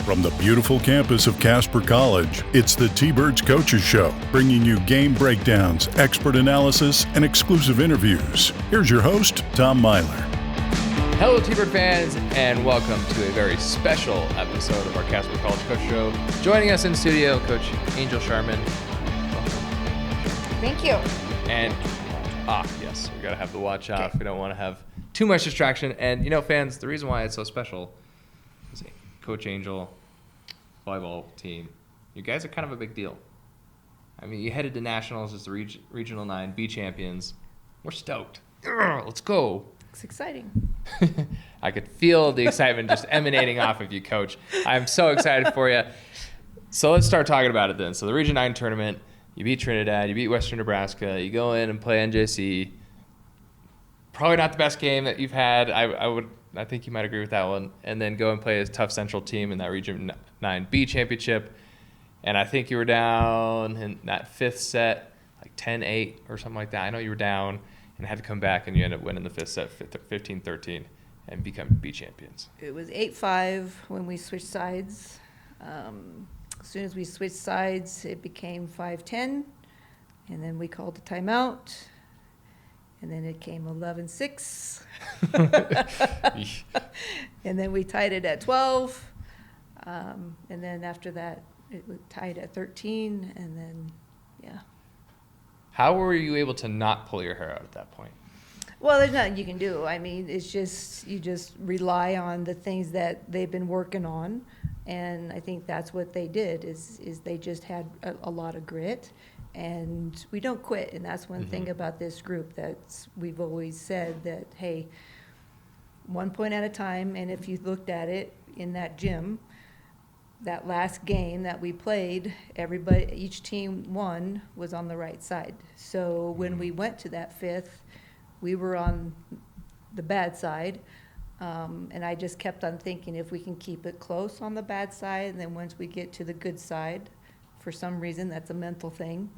From the beautiful campus of Casper College, it's the T-Birds Coaches Show, bringing you game breakdowns, expert analysis, and exclusive interviews. Here's your host, Tom Myler. Hello, T-Bird fans, and welcome to a very special episode of our Casper College Coach Show. Joining us in studio, Coach Angel Sharman. Thank you. And, yes, we got to have the watch off. We don't want to have too much distraction. And, you know, fans, the reason why it's so special is Coach Angel, volleyball team, you guys are kind of a big deal. I mean, you headed to nationals as the Regional 9 B champions. We're stoked. Let's go. It's exciting. I could feel the excitement just emanating off of you, Coach. I'm so excited for you. So let's start talking about it then. So the Region 9 tournament, you beat Trinidad, you beat Western Nebraska, you go in and play NJC. Probably not the best game that you've had. I think you might agree with that one. And then go and play a tough Central team in that Region 9B championship. And I think you were down in that fifth set, like 10-8 or something like that. I know you were down and had to come back, and you ended up winning the fifth set 15-13 and become B champions. It was 8-5 when we switched sides. As soon as we switched sides, it became 5-10, and then we called a timeout. And then it came 11-6. And then we tied it at 12. And then after that, it was tied at 13. And then, yeah. How were you able to not pull your hair out at that point? Well, there's nothing you can do. I mean, it's just, you just rely on the things that they've been working on. And I think that's what they did, is they just had a lot of grit. And we don't quit, and that's one thing about this group we've always said that, hey, 1 point at a time. And if you looked at it in that gym, that last game that we played, each team won was on the right side. So when we went to that fifth, we were on the bad side. And I just kept on thinking, if we can keep it close on the bad side, and then once we get to the good side, for some reason, that's a mental thing.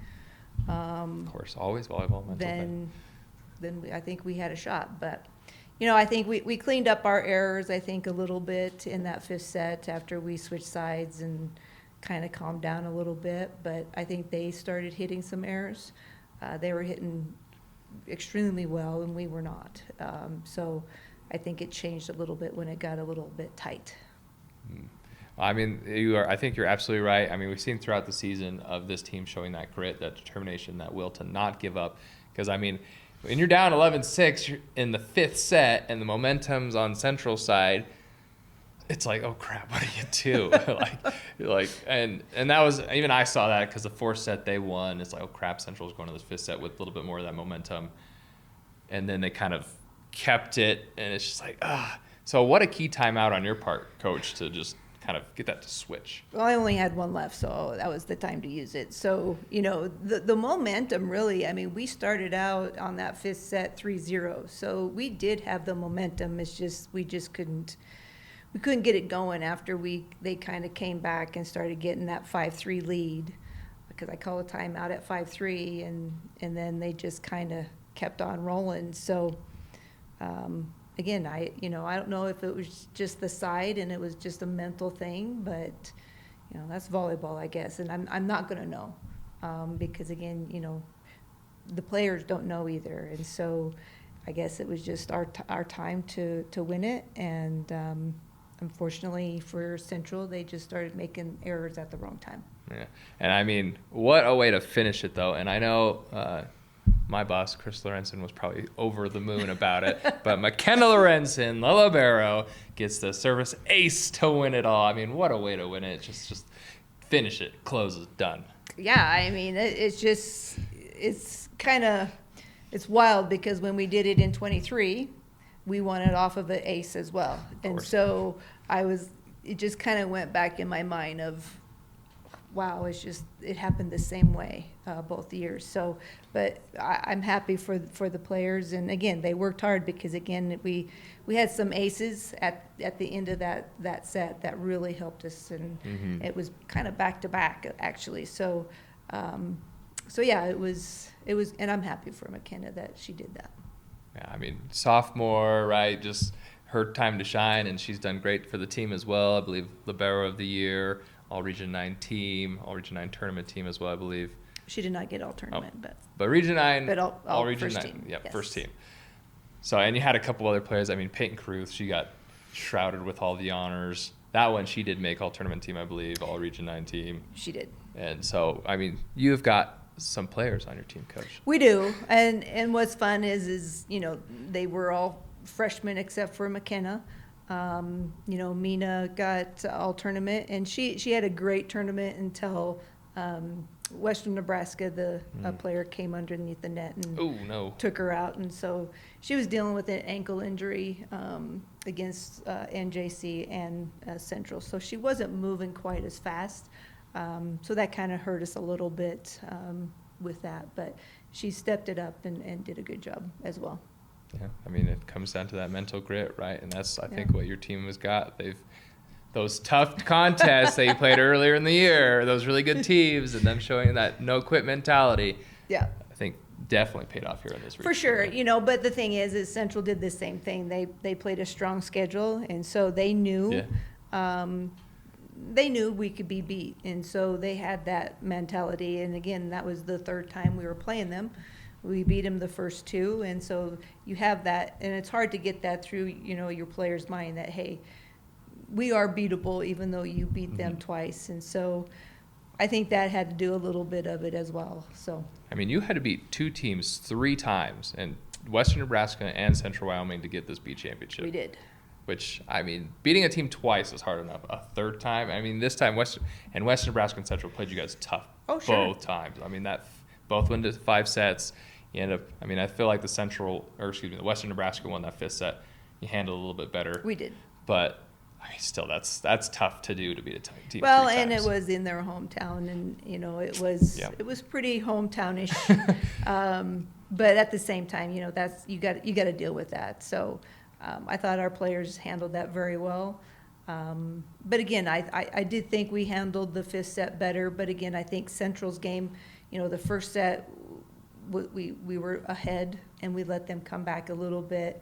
Of course, always volleyball, mental thing. Then I think we had a shot. But, you know, I think we cleaned up our errors, I think, a little bit in that fifth set after we switched sides and kind of calmed down a little bit. But I think they started hitting some errors. They were hitting extremely well, and we were not. So I think it changed a little bit when it got a little bit tight. I mean, I think you're absolutely right. I mean, we've seen throughout the season of this team showing that grit, that determination, that will to not give up. Because, I mean, when you're down 11-6 in the fifth set and the momentum's on Central side, it's like, oh crap, what do you do? and that was, even I saw that because the fourth set they won. It's like, oh crap, Central's going to this fifth set with a little bit more of that momentum. And then they kind of kept it, and it's just like, So what a key timeout on your part, Coach, to just kind of get that to switch. Well, I only had one left, so that was the time to use it. So, you know, the momentum really, I mean, we started out on that fifth set 3-0. So we did have the momentum. It's just, we couldn't get it going after they kind of came back and started getting that 5-3 lead, because I called a timeout at 5-3, and then they just kind of kept on rolling. So, again, I don't know if it was just the side and it was just a mental thing, but, you know, that's volleyball, I guess. And I'm not going to know, because, again, you know, the players don't know either. And so I guess it was just our time to win it. And unfortunately for Central, they just started making errors at the wrong time. Yeah. And, I mean, what a way to finish it, though. And I know my boss, Chris Lorenzen, was probably over the moon about it. But McKenna Lorenzen, La Libero, gets the service ace to win it all. I mean, what a way to win it. Just finish it, close it, done. Yeah, I mean, it's wild, because when we did it in 23, we won it off of an ace as well. And so it just kind of went back in my mind of, wow, it happened the same way both years. So, but I'm happy for the players, and again, they worked hard, because again, we had some aces at the end of that set that really helped us, and it was kind of back to back actually. So, yeah, it was, and I'm happy for McKenna that she did that. Yeah, I mean, sophomore, right? Just her time to shine, and she's done great for the team as well. I believe Libero of the Year, All Region 9 team, All Region 9 tournament team as well, I believe. She did not get all tournament, but Region 9, but all Region first 9, team. yeah, Yes. first team. So, and you had a couple other players. I mean, Peyton Caruth, she got shrouded with all the honors. That one, she did make all tournament team, I believe, All Region 9 team. She did. And so, I mean, you've got some players on your team, Coach. We do, and what's fun is they were all freshmen except for McKenna. Mina got all tournament, and she had a great tournament until Western Nebraska, the player came underneath the net and took her out, and so she was dealing with an ankle injury against NJC and Central, so she wasn't moving quite as fast. So that kind of hurt us a little bit with that, but she stepped it up and did a good job as well. Yeah, I mean, it comes down to that mental grit, right? And that's, I think, what your team has got. Those tough contests that you played earlier in the year, those really good teams, and them showing that no-quit mentality. Yeah. I think definitely paid off here in this region. For sure, but the thing is Central did the same thing. They played a strong schedule, and so they knew we could be beat, and so they had that mentality. And again, that was the third time we were playing them. We beat them the first two, and so you have that, and it's hard to get that through, your player's mind that, hey, we are beatable even though you beat them twice. And so I think that had to do a little bit of it as well. So I mean, you had to beat two teams 3 times, and Western Nebraska and Central Wyoming to get this B championship. we did. Which, I mean, beating a team twice is hard enough. A third time, I mean, this time Western Nebraska and Central played you guys tough both times. I mean, that both went to 5 sets. You end up, I mean, I feel like the Western Nebraska won that 5th set. You handled a little bit better. We did. But I mean, still, that's tough to do, to beat a team. Well, 3 and times. it was in their hometown, and it was pretty hometownish. But at the same time, that's you got to deal with that. So I thought our players handled that very well. But again, I did think we handled the 5th set better. But again, I think Central's game, the first set, we were ahead, and we let them come back a little bit.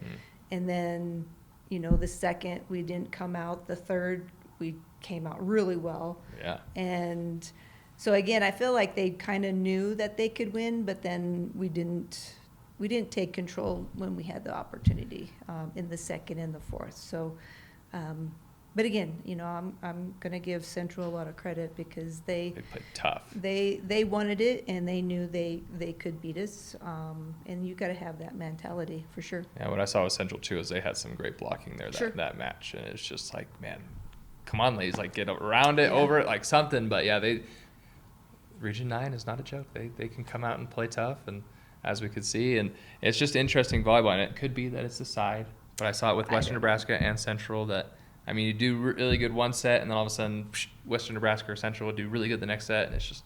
And then, the second, we didn't come out. The third, we came out really well. Yeah. And so again, I feel like they kind of knew that they could win, but then we didn't take control when we had the opportunity in the second and the fourth. So, but again, I'm going to give Central a lot of credit because they played tough. They wanted it, and they knew they could beat us. And you got to have that mentality for sure. Yeah, what I saw with Central too is they had some great blocking there that match, and it's just like, man, come on, ladies, like get around it, over it, like something. But yeah, Region 9 is not a joke. They can come out and play tough, and as we could see, and it's just interesting volleyball. And it could be that it's the side, but I saw it with Western Nebraska and Central that. I mean, you do really good one set, and then all of a sudden, Western Nebraska or Central will do really good the next set, and it's just,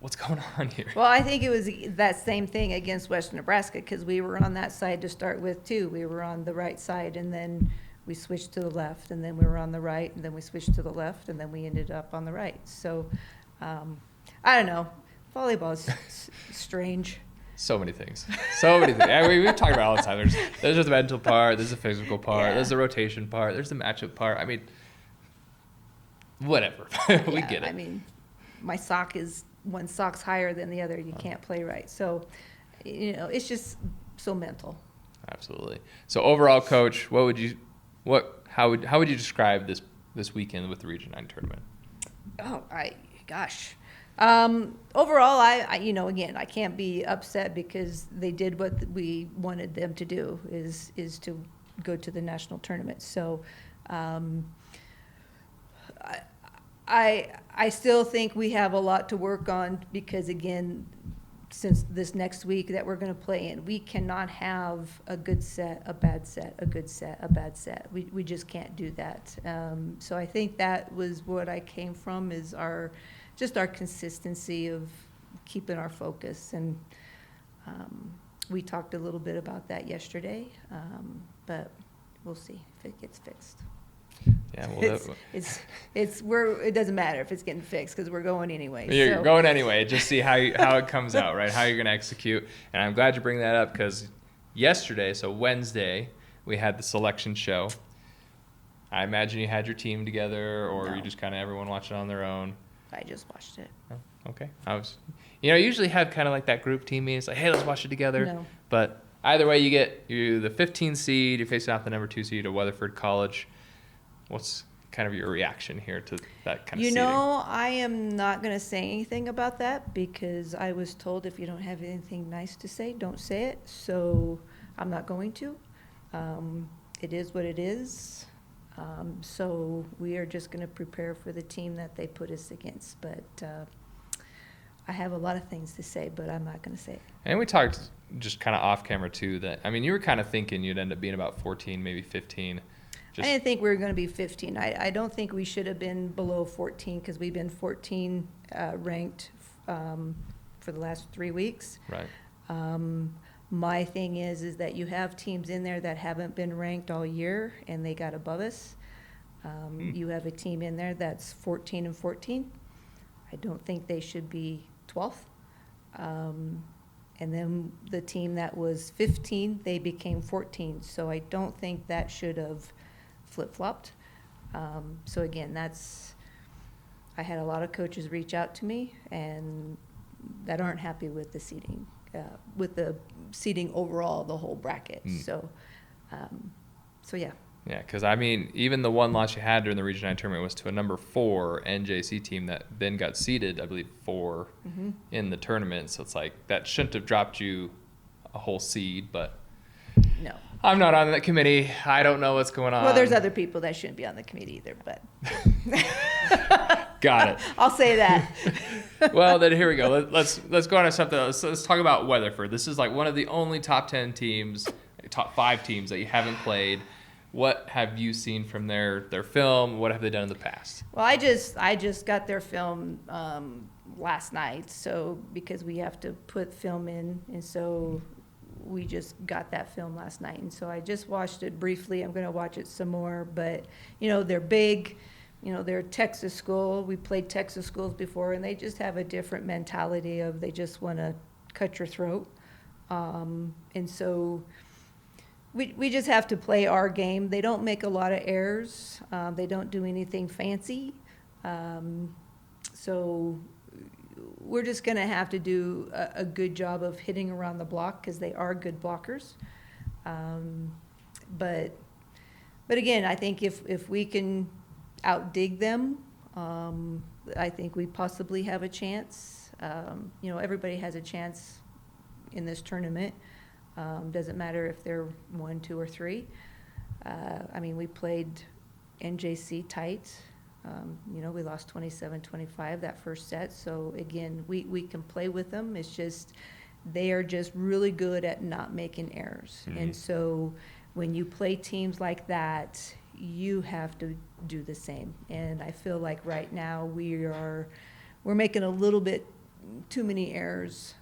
what's going on here? Well, I think it was that same thing against Western Nebraska because we were on that side to start with, too. We were on the right side, and then we switched to the left, and then we were on the right, and then we switched to the left, and then we ended up on the right. So, I don't know. Volleyball is strange. So many things. So many things. Yeah, we talk about it all the time. There's the mental part. There's the physical part. There's the rotation part. There's the matchup part. I mean, whatever. We get it. I mean, my sock is one sock's higher than the other. You can't play right. So, it's just so mental. Absolutely. So overall, Coach, how would you describe this weekend with the Region 9 tournament? Oh, gosh. Overall, again, I can't be upset because they did what we wanted them to do, is to go to the national tournament. So, I still think we have a lot to work on because, again, since this next week that we're going to play in, we cannot have a good set, a bad set, a good set, a bad set. We just can't do that. So I think that was what I came from, is our consistency of keeping our focus. And we talked a little bit about that yesterday, but we'll see if it gets fixed. Yeah, well, it doesn't matter if it's getting fixed because we're going anyway. You're going anyway. Just see how it comes out, right? How you're going to execute. And I'm glad you bring that up because yesterday, so Wednesday, we had the selection show. I imagine you had your team together, or No. you just kind of everyone watching on their own. I just watched it. Oh, okay. I usually have kind of like that group team meeting. It's like, hey, let's watch it together. No. But either way, you get the 15 seed. You're facing off the number 2 seed at Weatherford College. What's kind of your reaction here to that kind of seeding? I am not going to say anything about that because I was told if you don't have anything nice to say, don't say it. So I'm not going to. It is what it is. So we are just going to prepare for the team that they put us against. But I have a lot of things to say, but I'm not going to say it. And we talked just kind of off camera too that, you were kind of thinking you'd end up being about 14, maybe 15. I didn't think we were going to be 15. I don't think we should have been below 14 because we've been 14 ranked for the last 3 weeks. Right. My thing is that you have teams in there that haven't been ranked all year and they got above us. You have a team in there that's 14 and 14. I don't think they should be 12th. And then the team that was 15, they became 14. So I don't think that should have flip-flopped. So again, I had a lot of coaches reach out to me and that aren't happy with the seating. With the seating overall, the whole bracket. So yeah. Yeah, because even the one loss you had during the Region 9 tournament was to a number 4 NJC team that then got seeded, I believe, 4 in the tournament. So it's like that shouldn't have dropped you a whole seed, but No. I'm not on that committee. I don't know what's going on. Well, there's other people that shouldn't be on the committee either, but Got it. I'll say that. Well, then here we go. Let's go on to something else. Let's talk about Weatherford. This is like one of the only top 10 teams, top 5 teams that you haven't played. What have you seen from their film? What have they done in the past? Well, I just got their film last night, so because we have to put film in, and so we just got that film last night, and so I just watched it briefly. I'm going to watch it some more, but they're big. They're a Texas school. We played Texas schools before, and they just have a different mentality of they just want to cut your throat. And so we just have to play our game. They don't make a lot of errors. They don't do anything fancy. So we're just going to have to do a good job of hitting around the block because they are good blockers. But again, I think if we can outdig them, I think we possibly have a chance. Everybody has a chance in this tournament. Doesn't matter if they're 1, 2, or 3. We played NJC tight. We lost 27-25 that first set. So again, we can play with them. It's just they are just really good at not making errors. And so when you play teams like that, you have to do the same. And I feel like right now we're making a little bit too many errors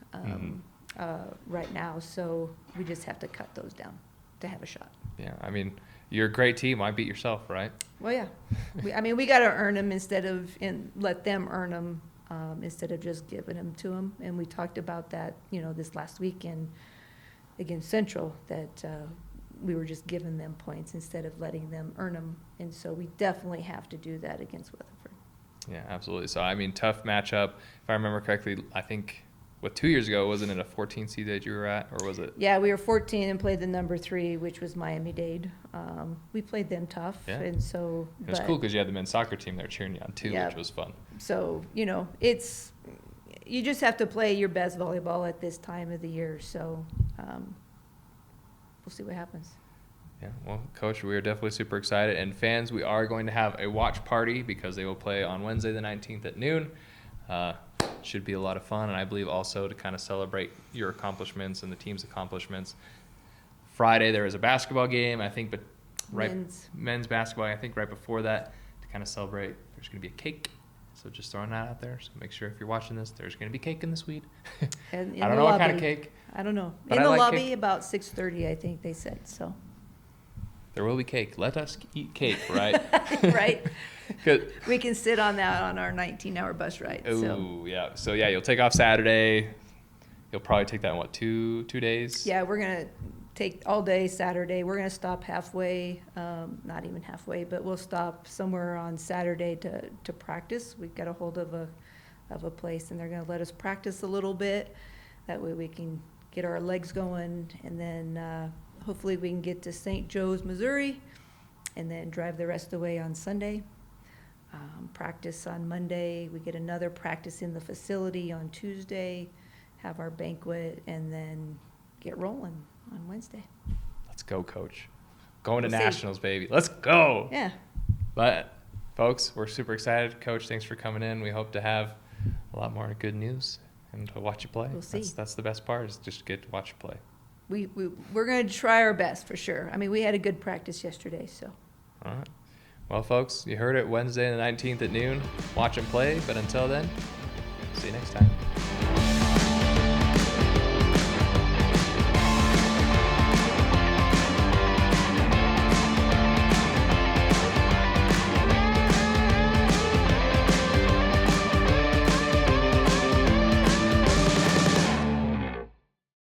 right now. So we just have to cut those down to have a shot. Yeah, you're a great team. Why beat yourself, right? Well, yeah. We got to earn them let them earn them instead of just giving them to them. And we talked about that, this last weekend against Central, that we were just giving them points instead of letting them earn them. And so we definitely have to do that against Weatherford. Yeah, absolutely. So, tough matchup. If I remember correctly, I think, 2 years ago, wasn't it a 14 seed that you were at, or was it? Yeah, we were 14 and played the number 3, which was Miami-Dade. We played them tough. Yeah. And so. It was cool because you had the men's soccer team there cheering you on, too, Yeah. which was fun. So, you just have to play your best volleyball at this time of the year. So, we'll see what happens. Yeah, well, Coach, we are definitely super excited. And fans, we are going to have a watch party because they will play on Wednesday the 19th at noon. Should be a lot of fun, and I believe also to kind of celebrate your accomplishments and the team's accomplishments. Friday there is a basketball game, I think, but men's basketball. I think right before that to kind of celebrate. There's going to be a cake, so just throwing that out there. So make sure if you're watching this, there's going to be cake in the suite. I don't know what kind of cake. I don't know. But in the like lobby cake. about 6:30, I think they said. So. There will be cake. Let us eat cake, right? Right. Good. We can sit on that on our 19-hour bus ride. Ooh, yeah. So, yeah, you'll take off Saturday. You'll probably take that in, 2 days? Yeah, we're going to take all day Saturday. We're going to stop halfway, not even halfway, but we'll stop somewhere on Saturday to practice. We've got a hold of a place, and they're going to let us practice a little bit. That way we can get our legs going, and then hopefully we can get to St. Joe's, Missouri, and then drive the rest of the way on Sunday. Practice on Monday. We get another practice in the facility on Tuesday, have our banquet, and then get rolling on Wednesday. Let's go, Coach. Going to We'll see. Nationals, baby. Let's go. Yeah. But, folks, we're super excited. Coach, thanks for coming in. We hope to have a lot more good news and to watch you play. We'll see. That's the best part, is just get to watch you play. We're going to try our best for sure. I mean, we had a good practice yesterday, so. All right. Well, folks, you heard it Wednesday the 19th at noon. Watch them play. But until then, see you next time.